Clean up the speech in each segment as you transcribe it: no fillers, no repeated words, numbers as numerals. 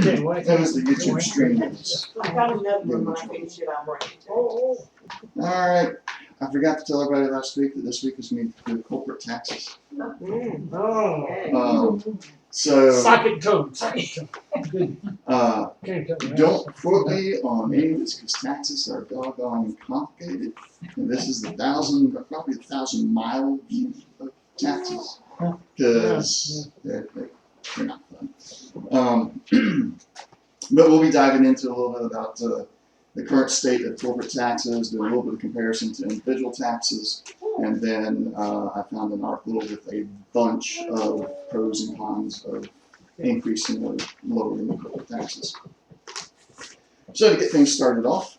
That was the YouTube stream. I got another one when I finish it, I'll bring it to you. Alright, I forgot to tell everybody last week that this week is going to be corporate taxes. So, Sock it to 'em, sock it to 'em. Good. Can't tell me. don't quote me on any of this because taxes are doggone complicated. And this is probably 1,000-mile view of taxes. Because they're not fun. But we'll be diving into a little bit about the current state of corporate taxes, do a little bit of comparison to individual taxes, and then I found an article with a bunch of pros and cons of increasing or lowering the corporate taxes. So to get things started off,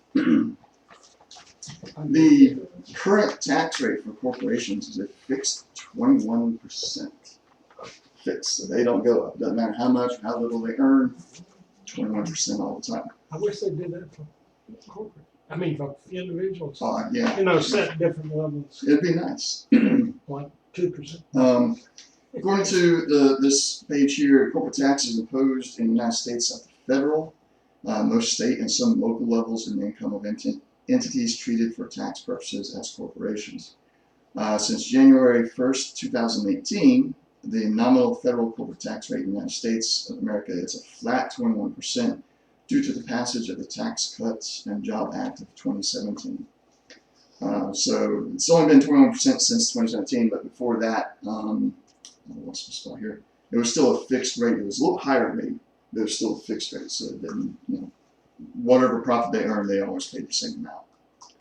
the current tax rate for corporations is a fixed 21%. Fixed, so they don't go up. Doesn't matter how much or how little they earn, 21% all the time. I wish they did that for corporate, for individuals. Yeah, Set different levels, it'd be nice. like 2%. According to this page here, corporate tax is imposed in the United States at the federal, most state, and some local levels in the income of entities treated for tax purposes as corporations. Since January 1st, 2018, the nominal federal corporate tax rate in the United States of America is a flat 21% due to the passage of the Tax Cuts and Jobs Act of 2017. So it's only been 21% since 2017, but before that, what's the spot here? It was still a fixed rate. It was a little higher rate, but it was still a fixed rate. So it didn't, whatever profit they earned, they always paid the same amount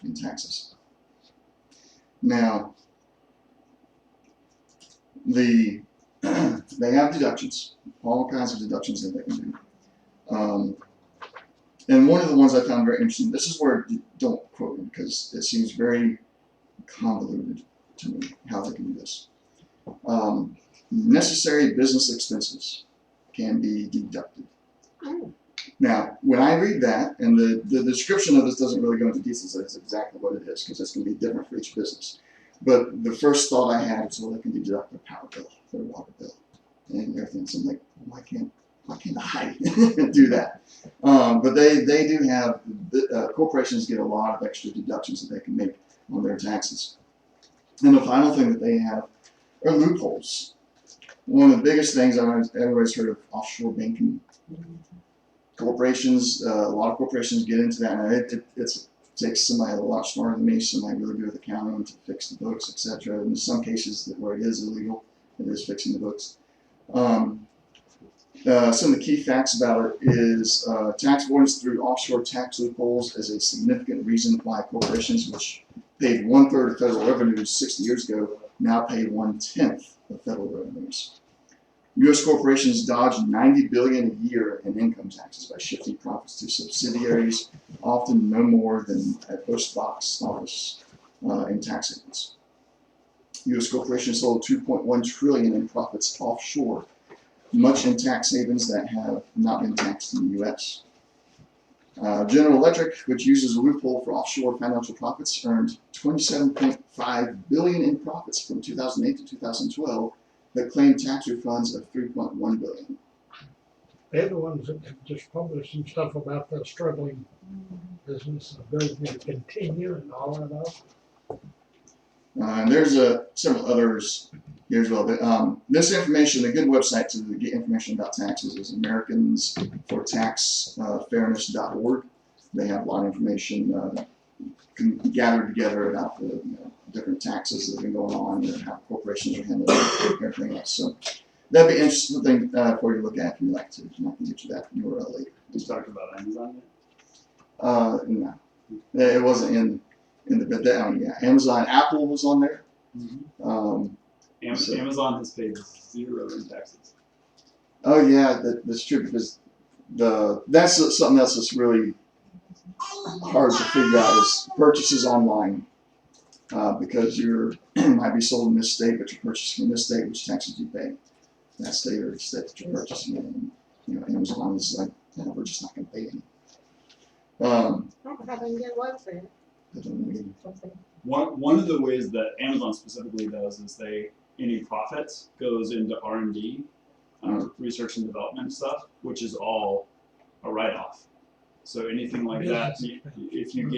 in taxes. Now, they have deductions, all kinds of deductions that they can do. And one of the ones I found very interesting, this is where don't quote me because it seems very convoluted to me how they can do this. Necessary business expenses can be deducted. Now, when I read that, and the description of this doesn't really go into details, that's exactly what it is, because it's going to be different for each business. But the first thought I had was, well, they can deduct their power bill, their water bill, and everything. So I'm like, why can't I do that? But they do have, corporations get a lot of extra deductions that they can make on their taxes. And the final thing that they have are loopholes. One of the biggest things everybody's heard of offshore banking. Corporations, a lot of corporations get into that, and it takes somebody a lot smarter than me, somebody really good with accounting to fix the books, etc. In some cases where it is illegal, it is fixing the books. Some of the key facts about it is tax avoidance through offshore tax loopholes is a significant reason why corporations, which paid 1/3 of federal revenues 60 years ago, now pay 1/10 of federal revenues. U.S. corporations dodge $90 billion a year in income taxes by shifting profits to subsidiaries, often no more than a post box office in tax havens. U.S. corporations sold $2.1 trillion in profits offshore, much in tax havens that have not been taxed in the U.S. General Electric, which uses a loophole for offshore financial profits, earned $27.5 billion in profits from 2008 to 2012, that claimed tax refunds of $3.1 billion. They're the ones that have just published some stuff about the struggling business and ability to continue and all that stuff. And there's several others here as well. This information, a good website to get information about taxes is AmericansForTaxFairness.org. They have a lot of information gathered together about the different taxes that have been going on and how corporations are handling everything else. So that'd be an interesting thing for you to look at if you'd like to. And I can get you that URL later. You talked about Amazon No, it wasn't in the bid. Yeah, Amazon, Apple was on there. yet. Amazon has paid 0 in taxes. Oh yeah, that's true because that's something else that's really hard to figure out is purchases online. Because you might be sold in this state, but you're purchasing in this state, which taxes you pay. That state or state that you're purchasing in. Amazon is like, we're just not going to pay any. How they can get away with it? One of the ways that Amazon specifically does is any profits goes into R&D, research and development stuff, which is all a write-off. So anything like that, if you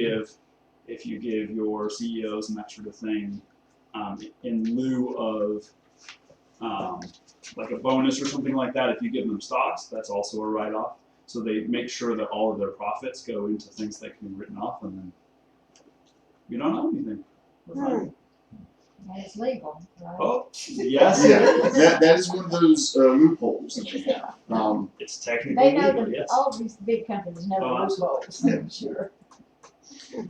give your CEOs and that sort of thing, in lieu of like a bonus or something like that, if you give them stocks, that's also a write-off. So they make sure that all of their profits go into things that can be written off, and then you don't owe anything. We're fine. And it's legal, right? Oh, yes. Yeah, that is one of those loopholes that they have. It's technically They know legal, that yes. all these big companies know Oh, the loopholes, I'm sure.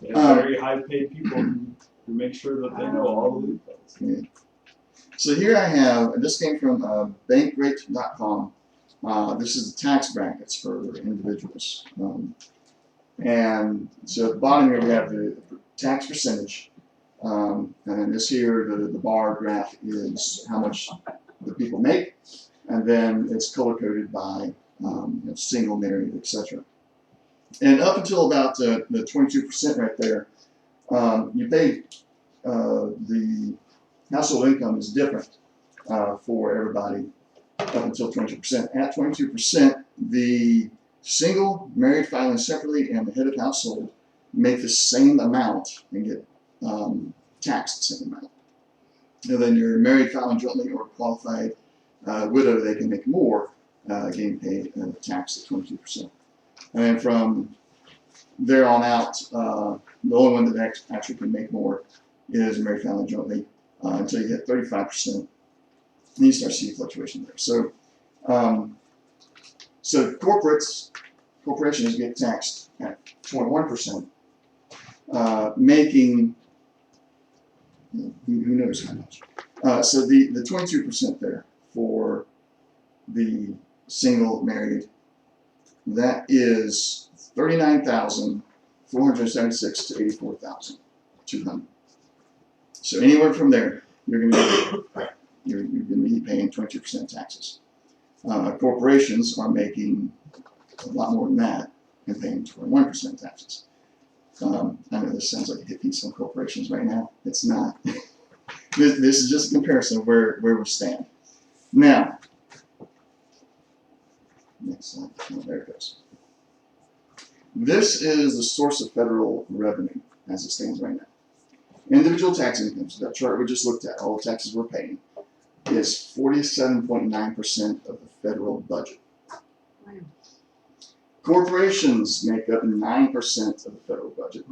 They have very high-paid people who make sure that they know all the loopholes. So here I have, and this came from bankrate.com. This is the tax brackets for individuals. And so at the bottom here we have the tax percentage. And then this here, the bar graph is how much the people make. And then it's color coded by single, married, etc. And up until about the 22% right there, you pay the household income is different for everybody up until 22%. At 22%, the single, married filing separately, and the head of household make the same amount and get taxed the same amount. And then your married filing jointly or qualified widow, they can make more, getting paid tax at 22%. And then from there on out, the only one that actually can make more is married filing jointly until you hit 35%. And you start seeing fluctuation there. So, corporations get taxed at 21%, making who knows how much. So the 22% there for the single married, that is 39,476 to 84,200. So anywhere from there, you're going to be paying 22% taxes. Corporations are making a lot more than that and paying 21% taxes. I know this sounds like a hit piece on corporations right now. It's not. This is just a comparison of where we stand. Now, next slide. Oh, there it goes. This is the source of federal revenue as it stands right now. Individual tax incomes, that chart we just looked at, all the taxes we're paying, is 47.9% of the federal budget. Corporations make up 9% of the federal budget.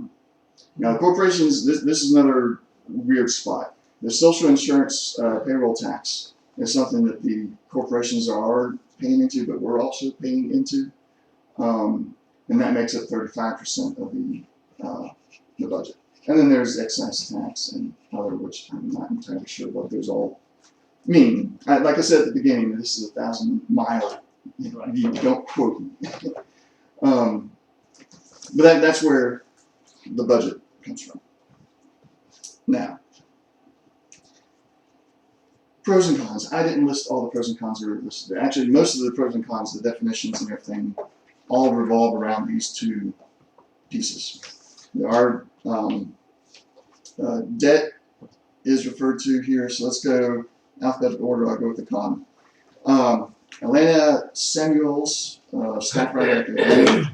Now, corporations, this is another weird spot. The social insurance payroll tax is something that the corporations are paying into, but we're also paying into. And that makes up 35% of the budget. And then there's excise tax and other, which I'm not entirely sure what those all mean. Like I said at the beginning, this is 1,000-mile. You don't quote me. But that's where the budget comes from. Now, pros and cons. I didn't list all the pros and cons that are listed there. Actually, most of the pros and cons, the definitions and everything, all revolve around these two pieces. There are debt is referred to here, so let's go alphabetical order. I'll go with the con. Elena Samuels, staff writer at the Atlantic,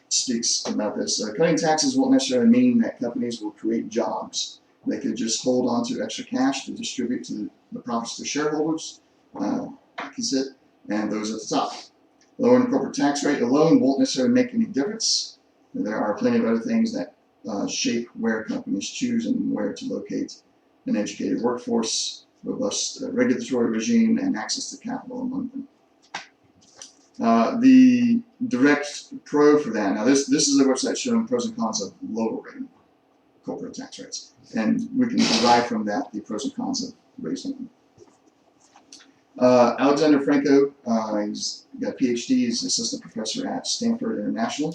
speaks about this. Cutting taxes won't necessarily mean that companies will create jobs. They could just hold on to extra cash to distribute to the profits to shareholders, like he said, and those at the top. Lowering the corporate tax rate alone won't necessarily make any difference. There are plenty of other things that shape where companies choose and where to locate an educated workforce, robust regulatory regime, and access to capital among them. The direct pro for that, now this is a website showing pros and cons of lowering corporate tax rates. And we can derive from that the pros and cons of raising them. Alexander Franco, he's got a PhD, he's an assistant professor at Stanford International,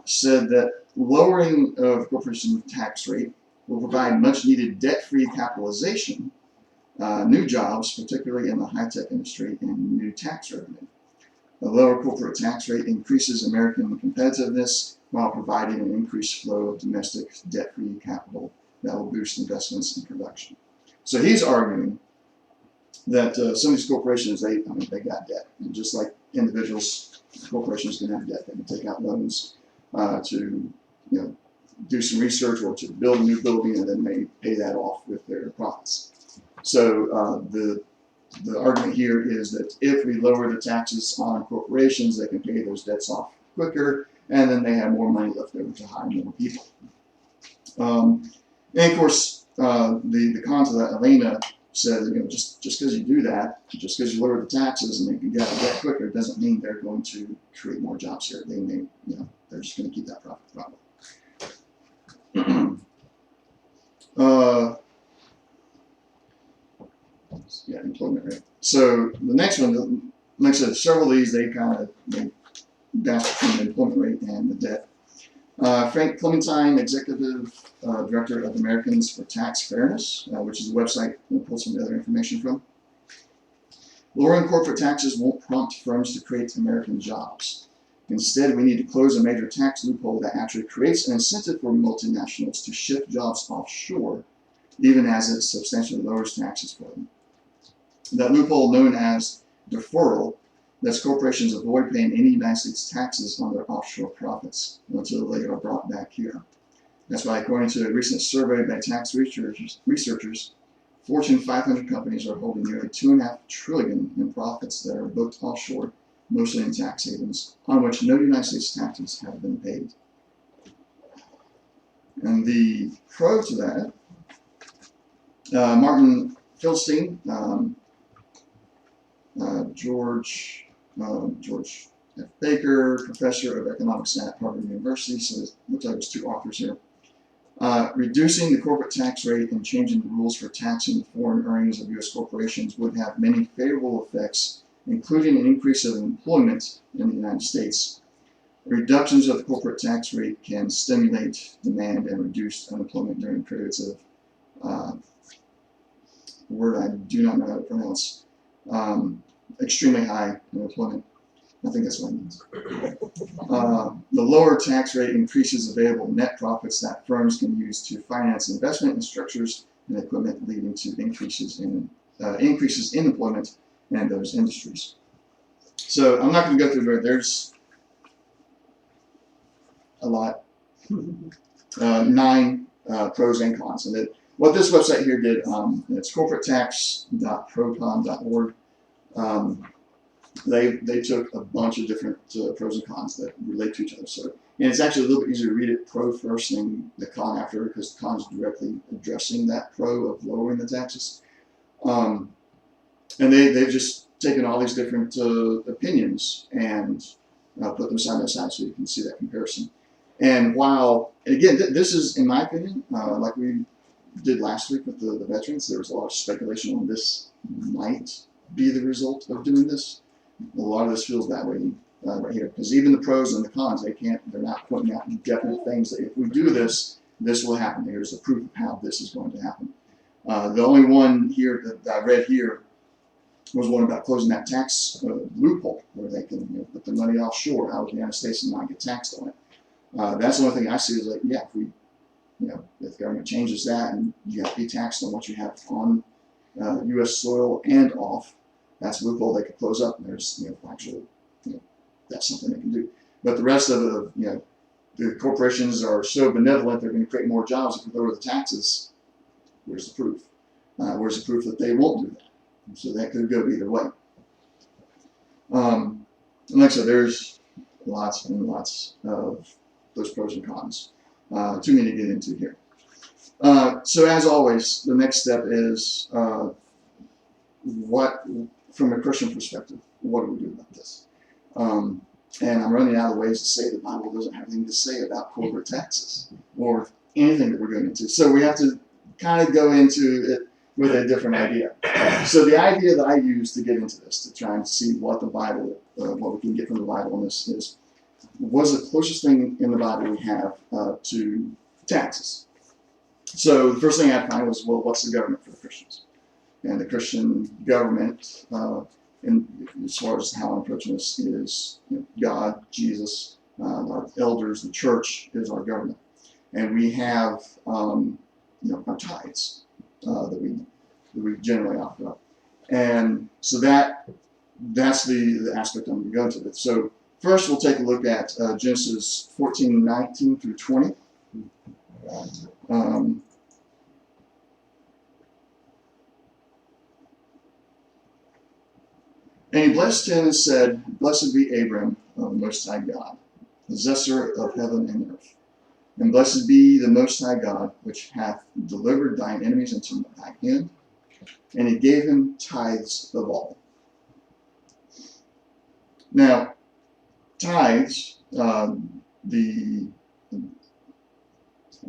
said that lowering of corporation tax rate will provide much needed debt-free capitalization, new jobs, particularly in the high-tech industry, and new tax revenue. A lower corporate tax rate increases American competitiveness while providing an increased flow of domestic debt-free capital that will boost investments and production. So he's arguing that some of these corporations, they got debt, and just like individuals, corporations can have debt. They can take out loans to, do some research or to build a new building, and then they pay that off with their profits. So the argument here is that if we lower the taxes on corporations, they can pay those debts off quicker, and then they have more money left over to hire more people. And of course, the cons of that, Elena said, just because you do that, just because you lower the taxes and they can get out of debt quicker, doesn't mean they're going to create more jobs here. They may, they're just going to keep that profit probably. Yeah, employment rate. So the next one, like I said, several of these they bounce between the employment rate and the debt. Frank Clementine, Executive Director of Americans for Tax Fairness, which is a website that pulls some other information from. Lowering corporate taxes won't prompt firms to create American jobs. Instead, we need to close a major tax loophole that actually creates an incentive for multinationals to shift jobs offshore, even as it substantially lowers taxes for them. That loophole, known as deferral, lets corporations avoid paying any United States taxes on their offshore profits until they are brought back here. That's why, according to a recent survey by tax researchers, Fortune 500 companies are holding nearly $2.5 trillion in profits that are booked offshore, mostly in tax havens, on which no United States taxes have been paid. And the pro to that, Martin Philstein, George F. Baker, Professor of Economics at Harvard University, so it looks like there's two authors here. Reducing the corporate tax rate and changing the rules for taxing the foreign earnings of U.S. corporations would have many favorable effects, including an increase of employment in the United States. Reductions of the corporate tax rate can stimulate demand and reduce unemployment during periods of, a word I do not know how to pronounce, extremely high unemployment. I think that's what it means. The lower tax rate increases available net profits that firms can use to finance investment in structures and equipment, leading to increases in employment in those industries. So I'm not going to go through there. There's a lot. 9 pros and cons. And what this website here did, it's corporatetax.proton.org. They took a bunch of different pros and cons that relate to each other. So, and it's actually a little bit easier to read it pro first and the con after, because the con is directly addressing that pro of lowering the taxes. And they've just taken all these different opinions and put them side by side so you can see that comparison. And while, and again, this is, in my opinion, like we did last week with the veterans, there was a lot of speculation on this might be the result of doing this. A lot of this feels that way right here, because even the pros and the cons, they're not pointing out definite things that if we do this, this will happen. Here's the proof of how this is going to happen. The only one here that I read here was one about closing that tax loophole where they can put the money offshore out of the United States and not get taxed on it. That's the only thing I see is like, yeah, if we, if the government changes that and you have to be taxed on what you have on U.S. soil and off, that's a loophole they could close up, and there's, actually, that's something they can do. But the rest of the, the corporations are so benevolent, they're going to create more jobs if we lower the taxes. Where's the proof? Where's the proof that they won't do that? So that could go either way. And like I said, there's lots and lots of those pros and cons. Too many to get into here. So as always, the next step is what, from a Christian perspective, what do we do about this? And I'm running out of ways to say the Bible doesn't have anything to say about corporate taxes or anything that we're going into. So we have to kind of go into it with a different idea. So the idea that I use to get into this, to try and see what the Bible, what we can get from the Bible on this is, what is the closest thing in the Bible we have to taxes? So the first thing I find was, well, what's the government for the Christians? And the Christian government, and as far as how I'm approaching this, is God, Jesus, our elders, the church is our government, and we have our tithes that we generally offer up, and so that that's the aspect I'm going to go into it. So first we'll take a look at Genesis 14:19 through 20. And he blessed him and said, Blessed be Abram of the Most High God, possessor of heaven and earth. And blessed be the Most High God, which hath delivered thine enemies into thy hand. And he gave him tithes of all. Now, tithes, I'm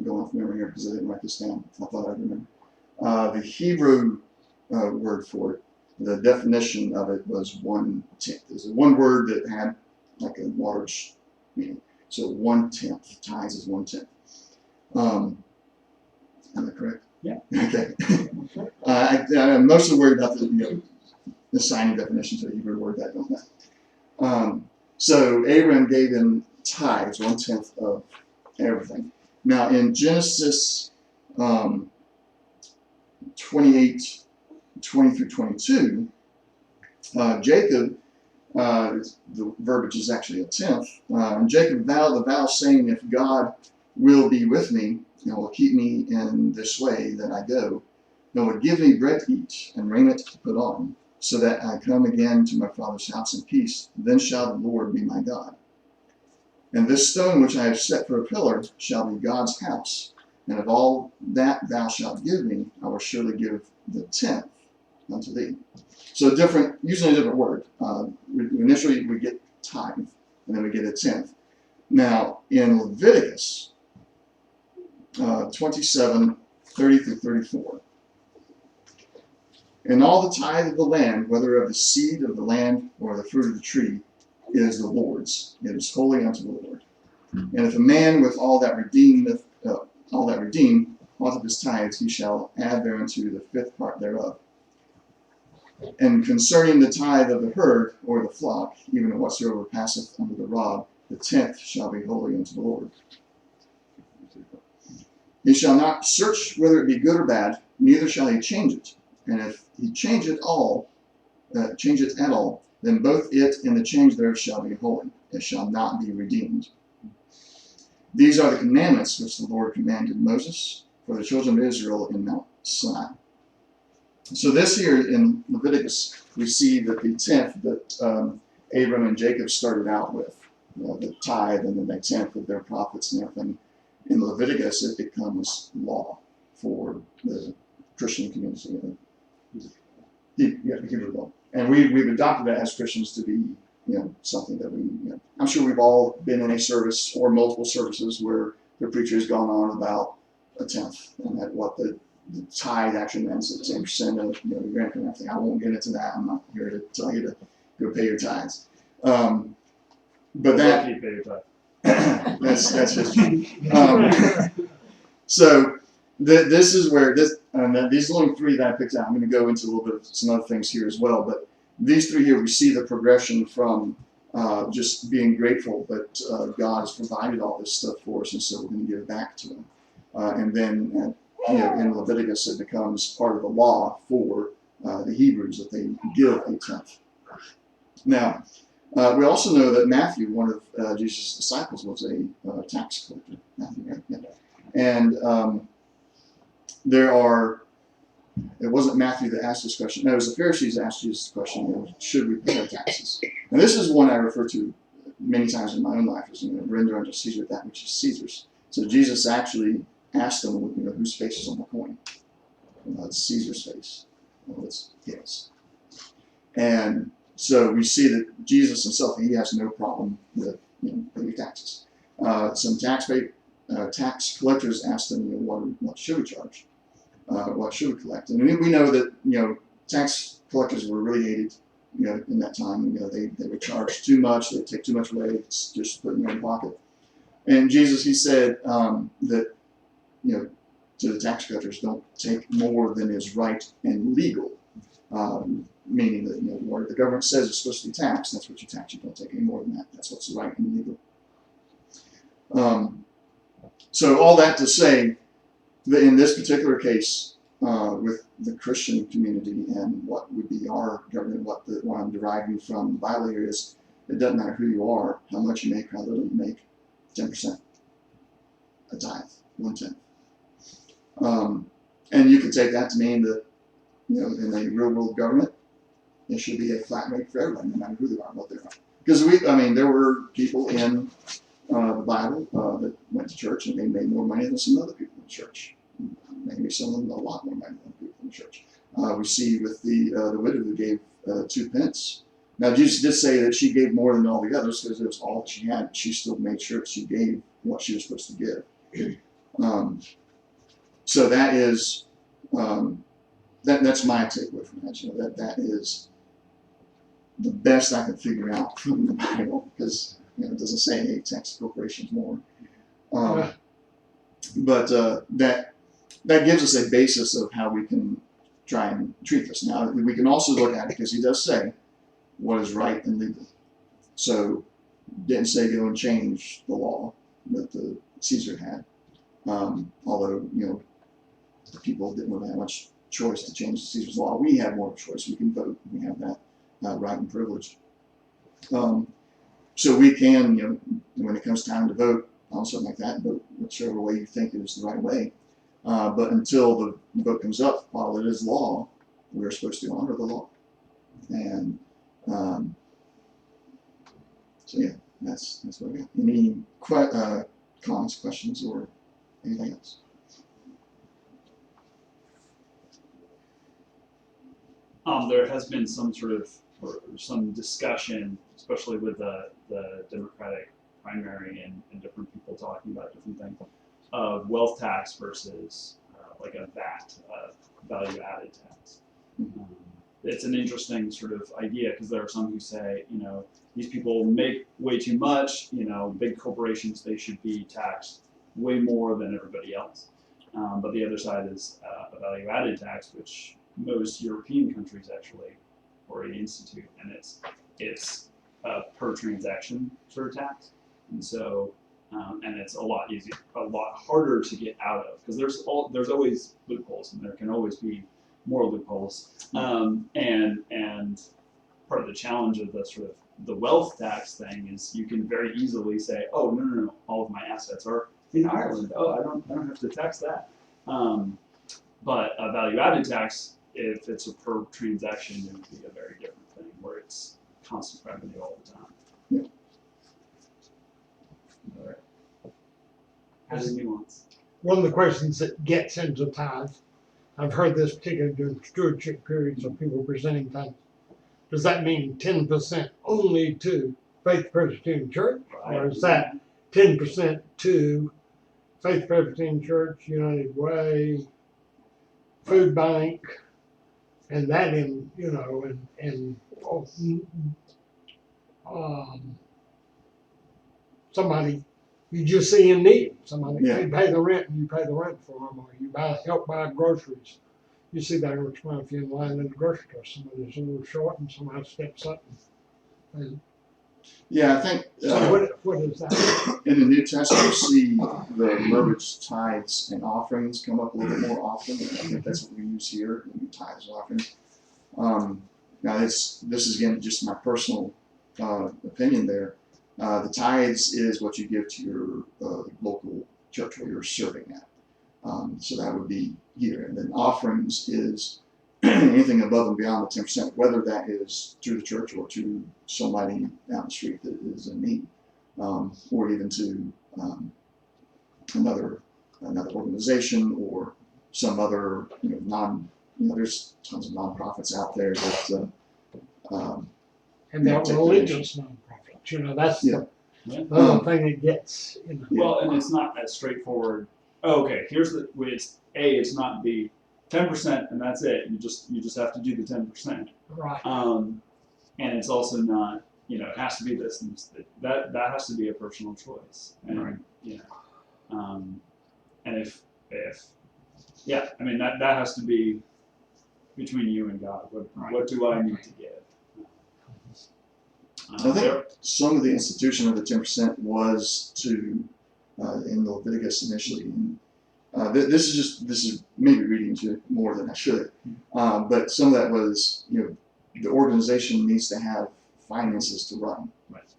going off memory here because I didn't write this down. I thought I'd remember. The Hebrew word for it, the definition of it was 1/10. There's one word that had like a large meaning. So 1/10. Tithes is 1/10. Am I correct? Yeah. Okay. I'm mostly worried about the assigning definition to the Hebrew word that don't matter. So Abram gave him tithes, 1/10 of everything. Now in Genesis 28:20 through 22, Jacob, the verbiage is actually a 10th, and Jacob vowed the vow saying, if God will be with me and will keep me in this way that I go, and will give me bread to eat and raiment to put on, so that I come again to my father's house in peace, then shall the Lord be my God. And this stone which I have set for a pillar shall be God's house, and of all that thou shalt give me, I will surely give the 10th unto thee. So using a different word. Initially we get tithe, and then we get a 10th. Now in Leviticus 27:30 through 34. And all the tithe of the land, whether of the seed of the land or the fruit of the tree, is the Lord's. It is holy unto the Lord. And if a man with all that redeem aught of his tithes, he shall add thereunto the 5th part thereof. And concerning the tithe of the herd or the flock, even whatsoever passeth under the rod, the 10th shall be holy unto the Lord. He shall not search whether it be good or bad, neither shall he change it. And if he change it at all, then both it and the change thereof shall be holy. It shall not be redeemed. These are the commandments which the Lord commanded Moses for the children of Israel in Mount Sinai. So this here in Leviticus, we see that the 10th that Abram and Jacob started out with, the tithe and then the 10th of their profits and everything. In Leviticus, it becomes law for the Christian community. Hebrew law. And we've adopted that as Christians to be, something that I'm sure we've all been in a service or multiple services where the preacher has gone on about a 10th and that what the tithe actually means, the 10% of your income and everything. I won't get into that. I'm not here to tell you to go pay your tithes. But that You pay your tithe. that's history. So this is where these are only 3 that I picked out. I'm going to go into a little bit of some other things here as well, but these 3 here, we see the progression from just being grateful that God has provided all this stuff for us, and so we're going to give it back to Him. And then, in Leviticus, it becomes part of the law for the Hebrews that they give a 10th. Now, we also know that Matthew, one of Jesus' disciples, was a tax collector. Matthew, right? Yeah. And it wasn't Matthew that asked this question. No, it was the Pharisees that asked Jesus the question, should we pay our taxes? And this is one I refer to many times in my own life, as render unto Caesar that which is Caesar's. So Jesus actually asked them, whose face is on the coin? It's Caesar's face. Well, it's his. And so we see that Jesus himself, he has no problem with paying taxes. Some tax collectors asked him, what should we charge? What should we collect? And we know that tax collectors were really hated in that time. They would charge too much, they'd take too much away, it's just put in your own pocket. And Jesus, he said that to the tax collectors, don't take more than is right and legal. Meaning that what the government says is supposed to be taxed, that's what you tax. You don't take any more than that. That's what's right and legal. So all that to say that in this particular case, with the Christian community and what would be our government, what I'm deriving from the Bible here is, it doesn't matter who you are, how much you make, how little you make, 10%, a tithe, 1/10. And you can take that to mean that, you know, in a real world government, it should be a flat rate for everybody, no matter who they are, what they are. Because there were people in the Bible that went to church and they made more money than some other people in church. Maybe some of them a lot more money than people in church. We see with the widow who gave 2 pence. Now Jesus did say that she gave more than all the others because it was all that she had. She still made sure that she gave what she was supposed to give. So that is that's my takeaway from that. You know, that is the best I can figure out from the Bible, because you know, it doesn't say any tax corporations more. But that gives us a basis of how we can try and treat this. Now we can also look at it, because he does say what is right and legal. So didn't say go and change the law that the Caesar had. Although, you know, people didn't really have much choice to change Caesar's law. We have more choice. We can vote. We have that right and privilege. So we can, you know, when it comes time to vote on something like that, vote whichever way you think is the right way. But until the vote comes up, while it is law, we're supposed to honor the law. And so yeah, that's what I got. Any comments, questions, or anything else? There has been some sort of, or some discussion, especially with the Democratic primary and different people talking about different things, of wealth tax versus like a VAT, value added tax. It's an interesting sort of idea, because there are some who say, you know, these people make way too much, you know, big corporations, they should be taxed way more than everybody else. But the other side is a value added tax, which most European countries actually already institute, and it's a per transaction sort of tax, and so and it's a lot easier, a lot harder to get out of, because there's always loopholes, and there can always be more loopholes, and part of the challenge of the sort of the wealth tax thing is you can very easily say, oh no, all of my assets are in Ireland, oh I don't have to tax that, but a value added tax, if it's a per transaction, it would be a very different thing, where it's constant revenue all the time. Yeah. All right. Added nuance. One of the questions that gets into tithe, I've heard this particularly during stewardship periods of people presenting things. Does that mean 10% only to Faith Presbyterian Church? Or is that 10% to Faith Presbyterian Church, United Way, Food Bank, and that in, you know, somebody you just see in need, somebody they pay the rent and you pay the rent for them, or you help buy groceries. You see that every time if you're in line in the grocery store, somebody's a little short and somebody steps up and Yeah, I think so what is that? in the New Testament, you see the verbiage tithes and offerings come up a little bit more often. I think that's what we use here, tithes and offerings. Now, this is again just my personal opinion there. The tithes is what you give to your local church where you're serving at. So that would be here. And then offerings is anything above and beyond the 10%, whether that is to the church or to somebody down the street that is in need, or even to another organization or some other, there's tons of nonprofits out there that And they're religious nonprofits, that's the other thing that gets, Well, and it's not as straightforward. Oh, okay, it's not the 10% and that's it. You just have to do the 10%. Right. And it's also not, it has to be this and that has to be a personal choice. And right. And if that has to be between you and God. What do I need to give? I think some of the institution of the 10% was to in Leviticus initially, this is maybe reading into it more than I should, but some of that was, the organization needs to have finances to run. Right.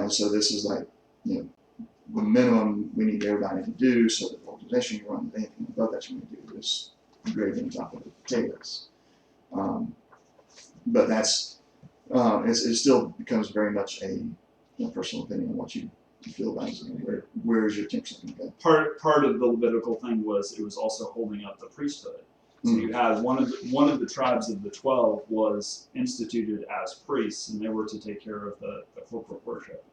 And so this is like, the minimum we need everybody to do so that the organization can run. Anything above that you need to do is gravy on top of the potatoes. But that's, it still becomes very much a personal opinion on what you feel about it. Where is your 10% going to go? Part of the Levitical thing was it was also holding up the priesthood. So you had one of the tribes of the 12 was instituted as priests, and they were to take care of the corporate worship.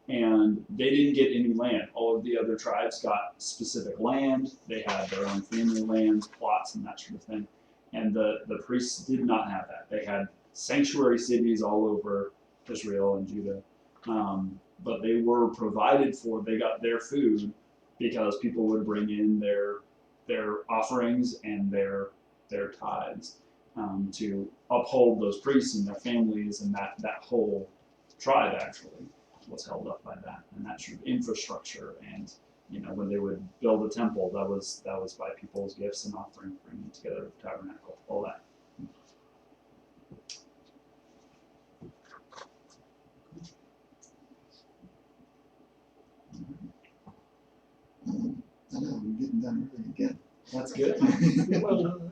And they didn't get any land. All of the other tribes got specific land. They had their own family lands, plots, and that sort of thing. And the priests did not have that. They had sanctuary cities all over Israel and Judah. But they were provided for, they got their food because people would bring in their offerings and their tithes to uphold those priests and their families, and that whole tribe actually was held up by that, and that sort of infrastructure. And when they would build a temple, that was by people's gifts and offerings, bringing together the tabernacle, all that. I know I'm getting done early again. That's good. Well,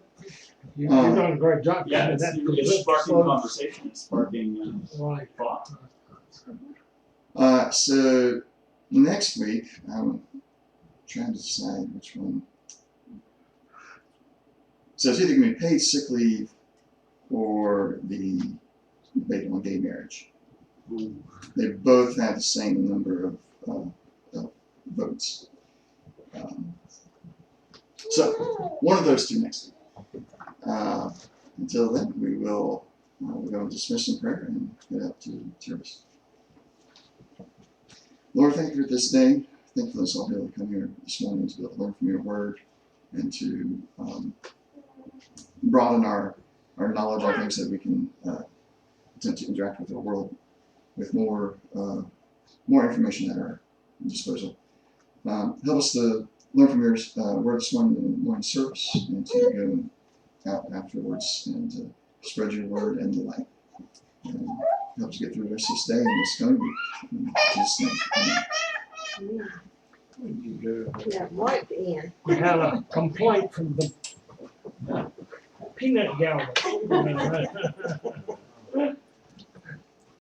you've done a great job. Yeah, That it's sparking conversation, it's sparking Right. thought. So next week, I'm trying to decide which one. So it's either going to be paid sick leave or the debate on gay marriage. They both have the same number of votes. So one of those two next week. Until then, we're going to dismiss in prayer and get out to service. Lord, thank you for this day. Thank you for us all being able to come here this morning to be able to learn from your word and to broaden our knowledge on things that we can attempt to interact with our world with more information at our disposal. Help us to learn from your word this morning in the morning service, and to go out afterwards and to spread your word and the light. And help us get through the rest of this day and this coming week. In Jesus' name, amen. Yeah, right in. We had a complaint from the peanut gallery.